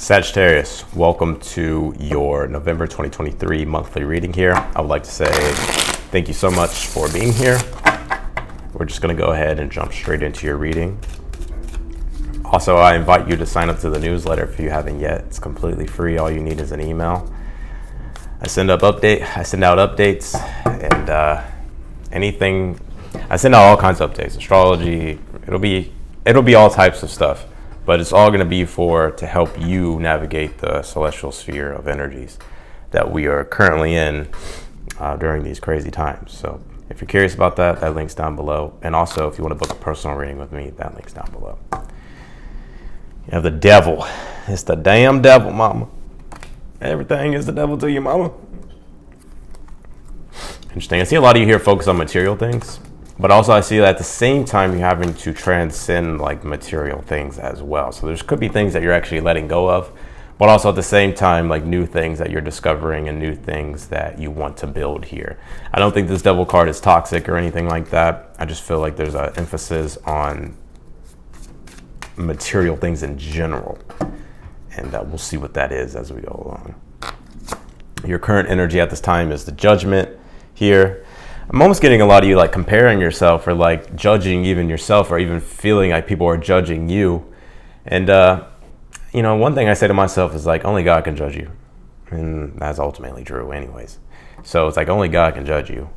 Sagittarius, welcome to your November 2023 monthly reading here. I would like to say thank you so much for being here. We're just going to go ahead and jump straight into your reading. Also, I invite you to sign up to the newsletter if you haven't yet. It's completely free. All you need is an email. I send out updates and I send out all kinds of updates, astrology. It'll be all types of stuff. But it's all going to be to help you navigate the celestial sphere of energies that we are currently in during these crazy times. So if you're curious about that, that link's down below. And also, if you want to book a personal reading with me, that link's down below. You have the devil. It's the damn devil, mama. Everything is the devil to you, mama. Interesting. I see a lot of you here focus on material things. But also I see that at the same time you're having to transcend like material things as well. So there could be things that you're actually letting go of, but also at the same time like new things that you're discovering and new things that you want to build here. I don't think this devil card is toxic or anything like that. I just feel like there's an emphasis on material things in general. And we'll see what that is as we go along. Your current energy at this time is the Judgment here. I'm almost getting a lot of you like comparing yourself or like judging even yourself or even feeling like people are judging you. And, one thing I say to myself is like, only God can judge you. And that's ultimately true anyways. So it's like only God can judge you.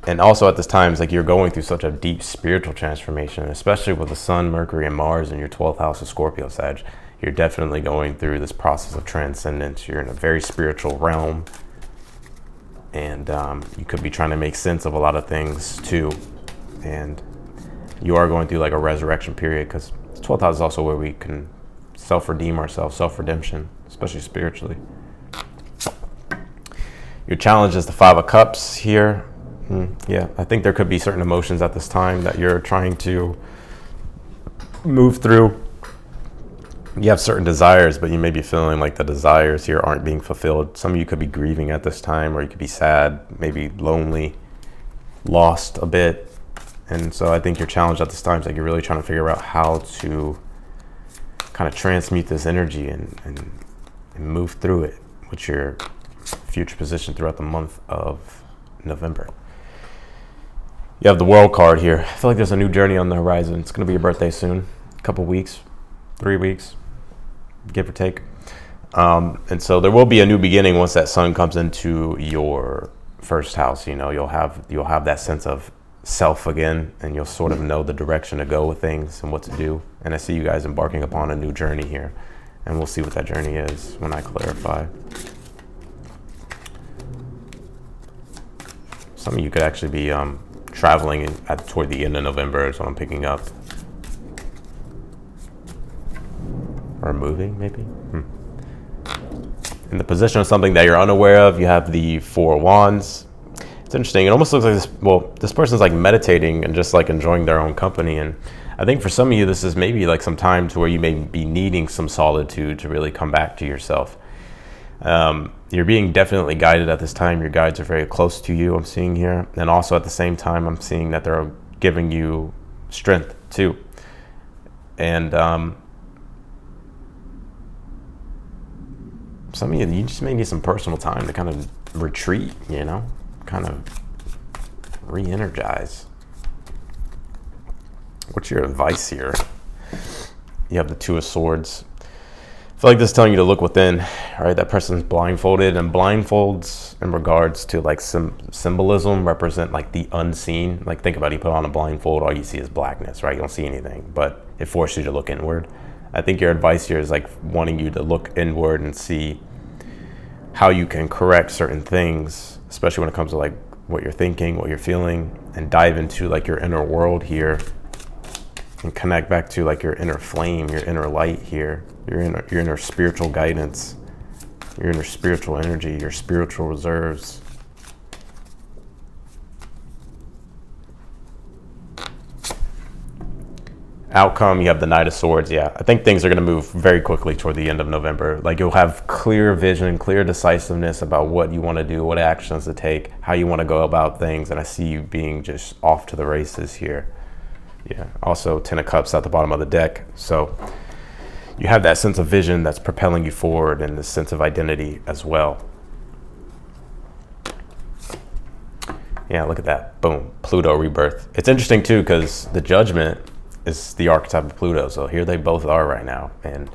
And also at this time, it's like you're going through such a deep spiritual transformation, especially with the Sun, Mercury, and Mars in your 12th house of Scorpio, Sag. You're definitely going through this process of transcendence. You're in a very spiritual realm. And you could be trying to make sense of a lot of things too. And you are going through like a resurrection period because the 12th house is also where we can self-redeem ourselves, self-redemption, especially spiritually. Your challenge is the Five of Cups here. Yeah, I think there could be certain emotions at this time that you're trying to move through. You have certain desires, but you may be feeling like the desires here aren't being fulfilled. Some of you could be grieving at this time, or you could be sad, maybe lonely, lost a bit. And so I think your challenge at this time is like you're really trying to figure out how to kind of transmute this energy and move through it with your future position throughout the month of November. You have the World card here. I feel like there's a new journey on the horizon. It's going to be your birthday soon, a couple weeks, 3 weeks. Give or take. And so there will be a new beginning once that sun comes into your first house. You'll have that sense of self again, and you'll sort of know the direction to go with things and what to do. And I see you guys embarking upon a new journey here, and we'll see what that journey is when I clarify. Some of you could actually be traveling toward the end of November is what I'm picking up. Or moving, maybe. In the position of something that you're unaware of, you have the Four of Wands. It's interesting. It almost looks like this person's like meditating and just like enjoying their own company. And I think for some of you, this is maybe like some time to where you may be needing some solitude to really come back to yourself. You're being definitely guided at this time. Your guides are very close to you, I'm seeing here. And also at the same time, I'm seeing that they're giving you strength too. And some of you just may need some personal time to kind of retreat, kind of re-energize. What's your advice here? You have the Two of Swords. I feel like this is telling you to look within, right? That person's blindfolded, and blindfolds in regards to like symbolism represent like the unseen. Like think about it, you put on a blindfold, all you see is blackness, right? You don't see anything, but it forces you to look inward. I think your advice here is like wanting you to look inward and see how you can correct certain things, especially when it comes to like what you're thinking, what you're feeling, and dive into like your inner world here and connect back to like your inner flame, your inner light here, your inner spiritual guidance, your inner spiritual energy, your spiritual reserves. Outcome, you have the Knight of Swords. Yeah, I think things are going to move very quickly toward the end of November. Like you'll have clear vision, clear decisiveness about what you want to do, what actions to take, how you want to go about things. And I see you being just off to the races here. Yeah, also 10 of Cups at the bottom of the deck. So you have that sense of vision that's propelling you forward, and this sense of identity as well. Yeah, look at that. Boom. Pluto rebirth. It's interesting too, because the Judgment is the archetype of Pluto. So here they both are right now. And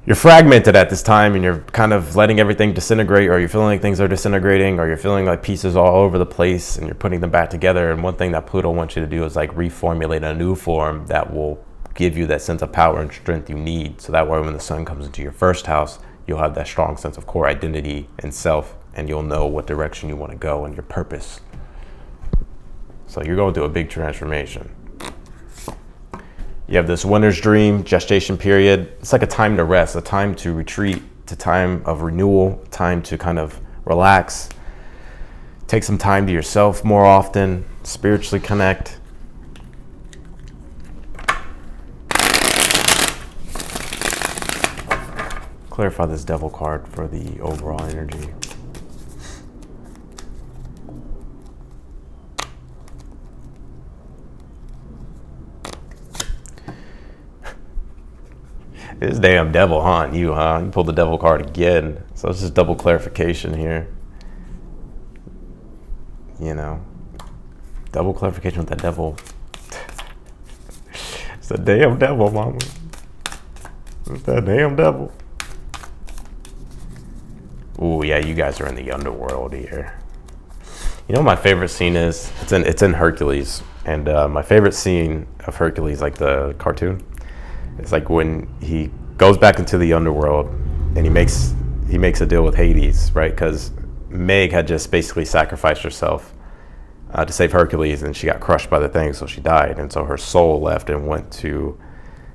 you're fragmented at this time, and you're kind of letting everything disintegrate, or you're feeling like things are disintegrating, or you're feeling like pieces all over the place and you're putting them back together. And one thing that Pluto wants you to do is like reformulate a new form that will give you that sense of power and strength you need. So that way when the sun comes into your first house, you'll have that strong sense of core identity and self, and you'll know what direction you want to go and your purpose. So you're going through a big transformation. You have this winter's dream, gestation period. It's like a time to rest, a time to retreat, a time of renewal, time to kind of relax. Take some time to yourself more often, spiritually connect. Clarify this Devil card for the overall energy. This damn devil haunting you, huh? You pulled the Devil card again. So it's just double clarification here. You know, double clarification with that devil. It's the damn devil, mama. It's that damn devil. Ooh, yeah, you guys are in the underworld here. You know what my favorite scene is? It's in Hercules. And my favorite scene of Hercules, like the cartoon, it's like when he goes back into the underworld and he makes a deal with Hades, right? Because Meg had just basically sacrificed herself to save Hercules, and she got crushed by the thing, so she died. And so her soul left and went to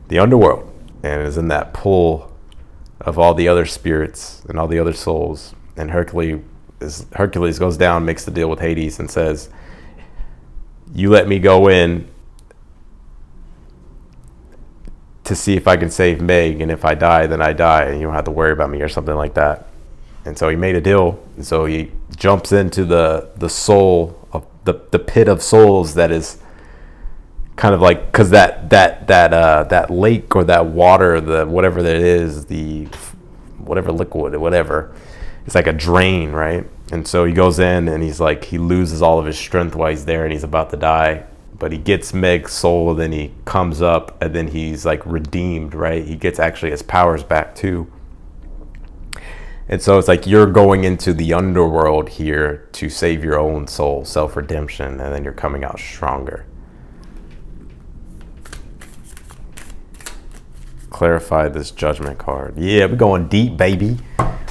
the underworld, and is in that pool of all the other spirits and all the other souls. And Hercules goes down, makes the deal with Hades, and says, "You let me go in to see if I can save Meg, and if I die, then I die, and you don't have to worry about me," or something like that. And so he made a deal, and so he jumps into the soul of the pit of souls that is kind of like, because that lake or that water, the whatever that is, the whatever liquid, whatever, it's like a drain, right? And so he goes in and he's like, he loses all of his strength while he's there, and he's about to die. But he gets Meg's soul, and then he comes up, and then he's like redeemed, right? He gets actually his powers back too. And so it's like you're going into the underworld here to save your own soul, self-redemption, and then you're coming out stronger. Clarify this Judgment card. Yeah, we're going deep, baby.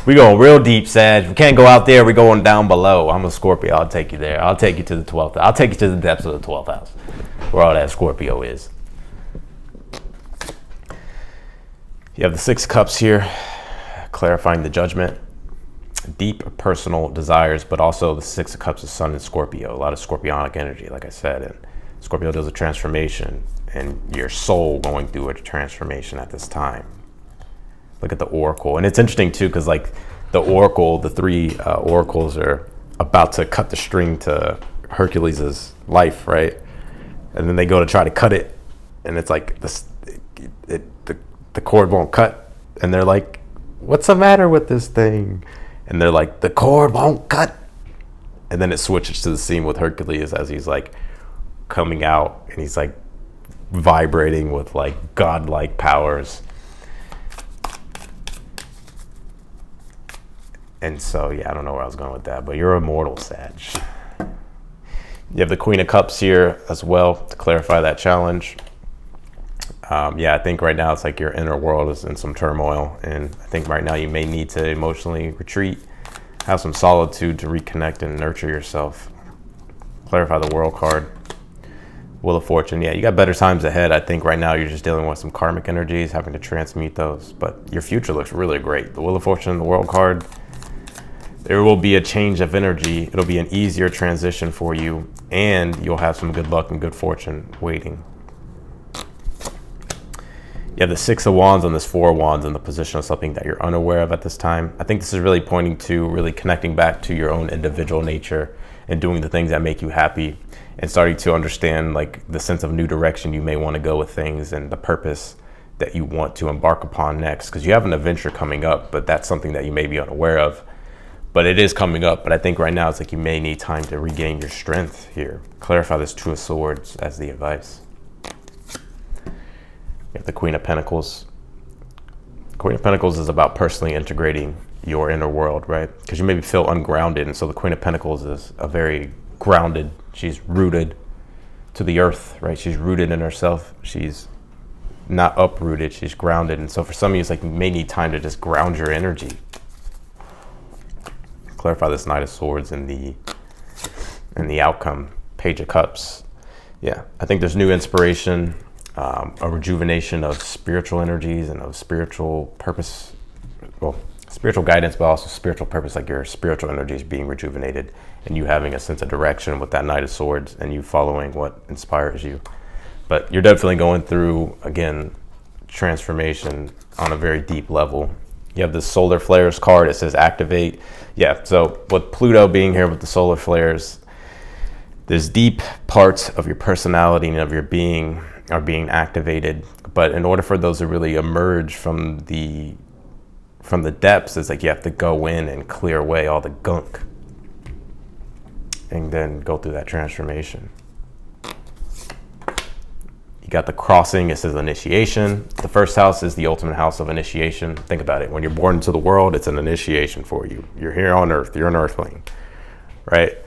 We're going real deep, Sag. We can't go out there. We're going down below. I'm a Scorpio. I'll take you there. I'll take you to the 12th. I'll take you to the depths of the 12th house, where all that Scorpio is. You have the Six of Cups here, clarifying the Judgment. Deep personal desires, but also the Six of Cups is Sun and Scorpio. A lot of scorpionic energy, like I said. And Scorpio does a transformation, and your soul going through a transformation at this time. Look at the Oracle. And it's interesting too, because like the Oracle, the three oracles are about to cut the string to Hercules' life, right? And then they go to try to cut it, and it's like the cord won't cut. And they're like, "What's the matter with this thing?" And they're like, "The cord won't cut." And then it switches to the scene with Hercules as he's like coming out, and he's like vibrating with like godlike powers. And so, yeah, I don't know where I was going with that, but you're immortal, Sag. You have the Queen of Cups here as well to clarify that challenge. Yeah, I think right now it's like your inner world is in some turmoil, and I think right now you may need to emotionally retreat, have some solitude to reconnect and nurture yourself. Clarify the World card. Wheel of Fortune. Yeah, you got better times ahead. I think right now you're just dealing with some karmic energies, having to transmute those, but your future looks really great. The Wheel of Fortune, the World card. There will be a change of energy. It'll be an easier transition for you, and you'll have some good luck and good fortune waiting. You have the Six of Wands and this Four of Wands in the position of something that you're unaware of at this time. I think this is really pointing to really connecting back to your own individual nature and doing the things that make you happy, and starting to understand like the sense of new direction you may want to go with things, and the purpose that you want to embark upon next, because you have an adventure coming up, but that's something that you may be unaware of. But it is coming up. But I think right now it's like you may need time to regain your strength here. Clarify this Two of Swords as the advice. You have the Queen of Pentacles. Queen of Pentacles is about personally integrating your inner world, right? Because you maybe feel ungrounded. And so the Queen of Pentacles is a very grounded, she's rooted to the earth, right? She's rooted in herself. She's not uprooted, she's grounded. And so for some of you, it's like you may need time to just ground your energy. Clarify this Knight of Swords and the outcome, Page of Cups. Yeah, I think there's new inspiration, a rejuvenation of spiritual energies and of spiritual purpose, well, spiritual guidance, but also spiritual purpose, like your spiritual energies being rejuvenated and you having a sense of direction with that Knight of Swords and you following what inspires you. But you're definitely going through, again, transformation on a very deep level. You have the solar flares card. It says activate. Yeah, so with Pluto being here with the solar flares, there's deep parts of your personality and of your being are being activated. But in order for those to really emerge from the depths, it's like you have to go in and clear away all the gunk and then go through that transformation. You got the crossing, it says initiation. The first house is the ultimate house of initiation. Think about it. When you're born into the world, it's an initiation for you. You're here on Earth, you're an Earthling, right?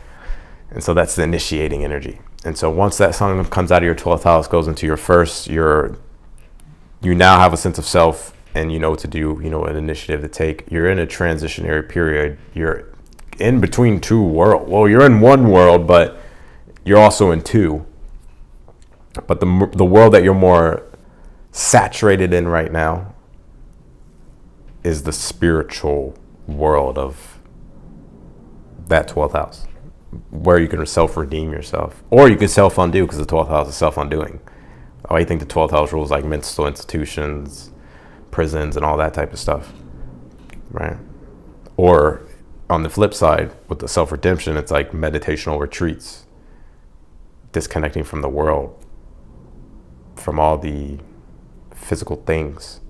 And so that's the initiating energy. And so once that sun comes out of your 12th house, goes into your first, you now have a sense of self and you know what to do, you know what initiative to take. You're in a transitionary period. You're in between two worlds. Well, you're in one world, but you're also in two. But the world that you're more saturated in right now is the spiritual world of that 12th house, where you can self-redeem yourself, or you can self-undo, because the 12th house is self-undoing. I think the 12th house rules like mental institutions, prisons, and all that type of stuff, right? Or on the flip side, with the self-redemption, it's like meditational retreats, disconnecting from the world, from all the physical things,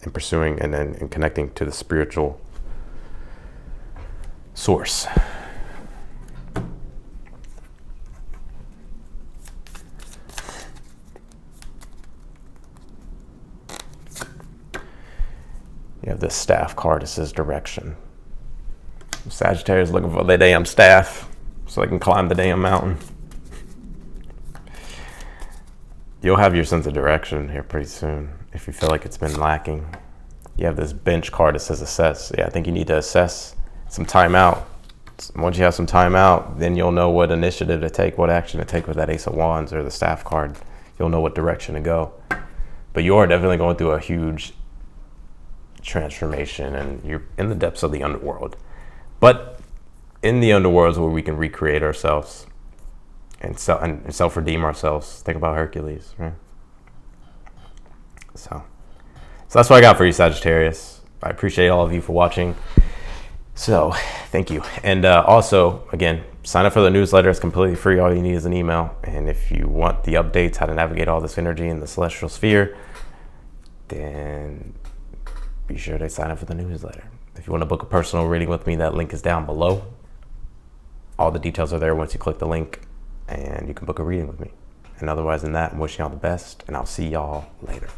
and pursuing and connecting to the spiritual source. You have this staff card that says direction. Sagittarius looking for the damn staff so they can climb the damn mountain. You'll have your sense of direction here pretty soon if you feel like it's been lacking. You have this bench card that says assess. Yeah, I think you need to assess some time out. Once you have some time out, then you'll know what initiative to take, what action to take with that Ace of Wands or the staff card. You'll know what direction to go. But you are definitely going through a huge transformation and you're in the depths of the underworld. But in the underworld is where we can recreate ourselves and self-redeem ourselves. Think about Hercules, right? So that's what I got for you, Sagittarius. I appreciate all of you for watching. So thank you. And also, again, sign up for the newsletter. It's completely free. All you need is an email. And if you want the updates, how to navigate all this energy in the celestial sphere, then be sure to sign up for the newsletter. If you want to book a personal reading with me, that link is down below. All the details are there once you click the link, and you can book a reading with me. And otherwise than that, I'm wishing y'all the best, and I'll see y'all later.